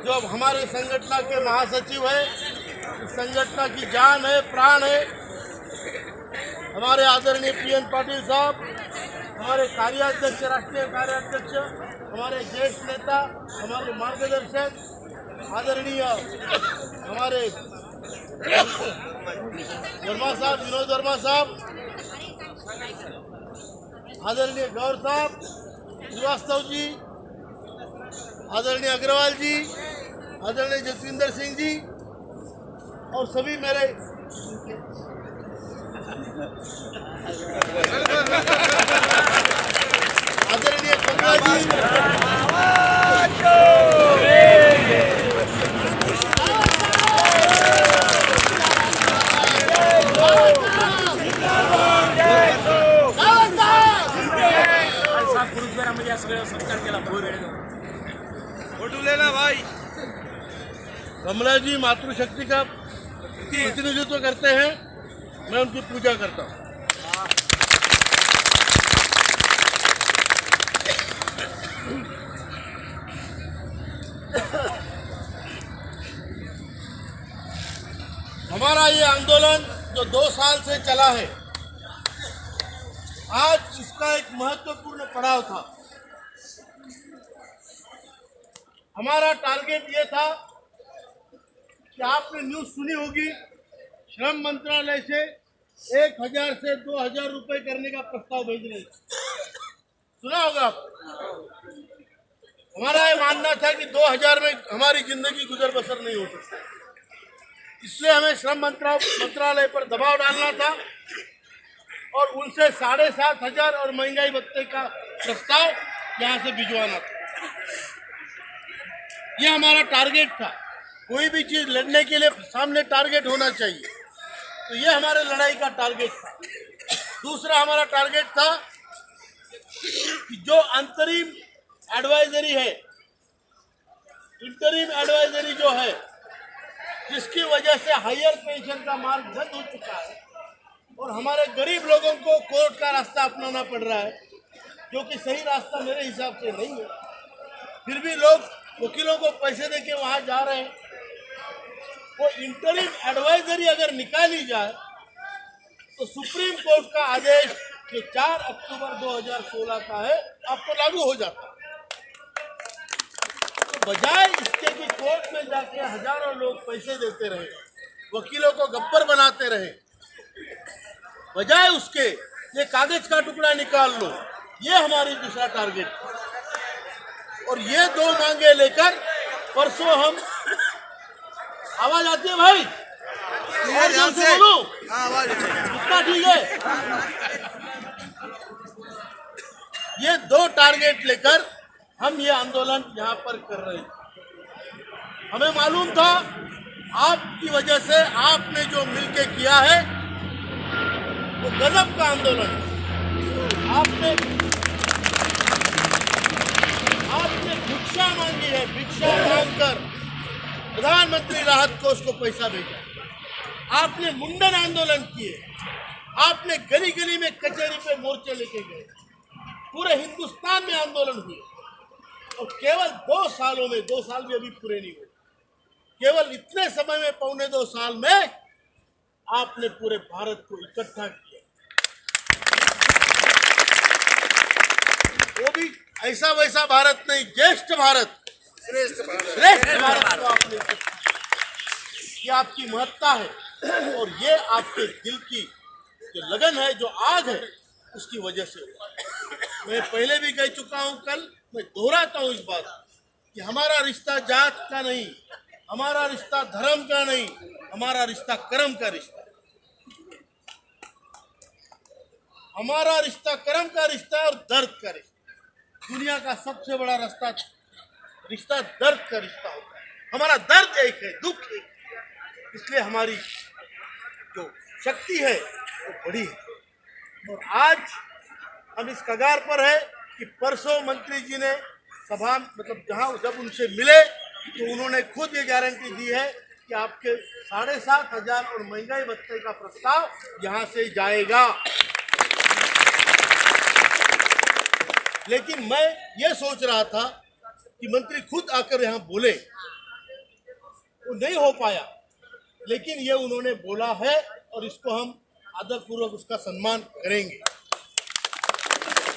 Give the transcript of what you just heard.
जो अब हमारे संगठन के महासचिव है, इस संगठन की जान है, प्राण है, हमारे आदरणीय पीएन पाटिल साहब, हमारे कार्याध्यक्ष, राष्ट्रीय कार्याध्यक्ष, हमारे ज्येष्ठ नेता, हमारे मार्गदर्शक, आदरणीय हमारे वर्मा साहब, विनोद वर्मा साहब, आदरणीय गौर साहब, श्रीवास्तव जी, आदरणीय अग्रवाल जी, आदरणीय जसविंदर सिंह जी और सभी मेरे आदरणीय कंगा जी, कमला जी मातृशक्ति का प्रतिनिधित्व करते हैं, मैं उनकी पूजा करता हूँ। हमारा ये आंदोलन जो 2 साल से चला है, आज इसका एक महत्वपूर्ण पड़ाव था। हमारा टारगेट ये था कि आपने न्यूज सुनी होगी, श्रम मंत्रालय से 1000 से 2000 रुपए करने का प्रस्ताव भेज रहे हैं, सुना होगा आप। हमारा ये मानना था कि 2000 में हमारी जिंदगी गुजर बसर नहीं हो सकती, इसलिए हमें श्रम मंत्रालय पर दबाव डालना था और उनसे 7500 और महंगाई भत्ते का प्रस्ताव यहाँ से भिजवाना था। ये हमारा टारगेट था। कोई भी चीज लड़ने के लिए सामने टारगेट होना चाहिए, तो ये हमारे लड़ाई का टारगेट था। दूसरा हमारा टारगेट था कि जो अंतरिम एडवाइजरी है, इंटरिम एडवाइजरी जो है, जिसकी वजह से हायर पेंशन का मार्ग बंद हो चुका है और हमारे गरीब लोगों को कोर्ट का रास्ता अपनाना पड़ रहा है, जो कि सही रास्ता मेरे हिसाब से नहीं है। फिर भी लोग वकीलों को पैसे देके वहां जा रहे हैं। वो इंटरिम एडवाइजरी अगर निकाली जाए तो सुप्रीम कोर्ट का आदेश जो 4 अक्टूबर 2016 का है, आपको लागू हो जाता है। तो बजाय इसके कि कोर्ट में जाके हजारों लोग पैसे देते रहे, वकीलों को गब्बर बनाते रहे, बजाय उसके ये कागज का टुकड़ा निकाल लो, ये हमारी दूसरा टारगेट था। और ये 2 मांगे लेकर परसों हम, आवाज आती है भाई, और जोर से बोलो, इतना ठीक है। ये 2 टारगेट लेकर हम ये आंदोलन यहाँ पर कर रहे थे। हमें मालूम था आपकी वजह से, आपने जो मिलके किया है वो गजब का आंदोलन है। आपने भिक्षा मांगी है, भिक्षा मांगकर प्रधानमंत्री राहत कोष को पैसा भेजा। आपने मुंडन आंदोलन किए, आपने गली गली में कचहरी पे मोर्चे लेके गए, पूरे हिंदुस्तान में आंदोलन हुए और केवल 2 सालों में, 2 साल भी अभी पूरे नहीं हुए, केवल इतने समय में, 1.25-2 साल में आपने पूरे भारत को इकट्ठा किया। वो भी ऐसा वैसा भारत नहीं, ज्येष्ठ भारत, श्रेष्ठ भारत को आपने इकट्ठा किया। ये आपकी महत्ता है और ये आपके दिल की जो लगन है, जो आग है, उसकी वजह से हुआ। मैं पहले भी कह चुका हूं, कल मैं दोहराता हूं इस बात कि हमारा रिश्ता जात का नहीं, हमारा रिश्ता धर्म का नहीं, हमारा रिश्ता कर्म का रिश्ता। हमारा रिश्ता कर्म का रिश्ता और दर्द का रिश्ता। दुनिया का सबसे बड़ा रिश्ता दर्द का रिश्ता होता है। हमारा दर्द एक है, दुख एक है, इसलिए हमारी जो शक्ति है वो बड़ी है। और आज हम इस कगार पर है कि परसों मंत्री जी ने सभा, मतलब जब उनसे मिले तो उन्होंने खुद ये गारंटी दी है कि आपके 7500 और महंगाई भत्ते का प्रस्ताव यहाँ से जाएगा। लेकिन मैं ये सोच रहा था कि मंत्री खुद आकर यहाँ बोले वो नहीं हो पाया, लेकिन ये उन्होंने बोला है और इसको हम आदरपूर्वक उसका सम्मान करेंगे।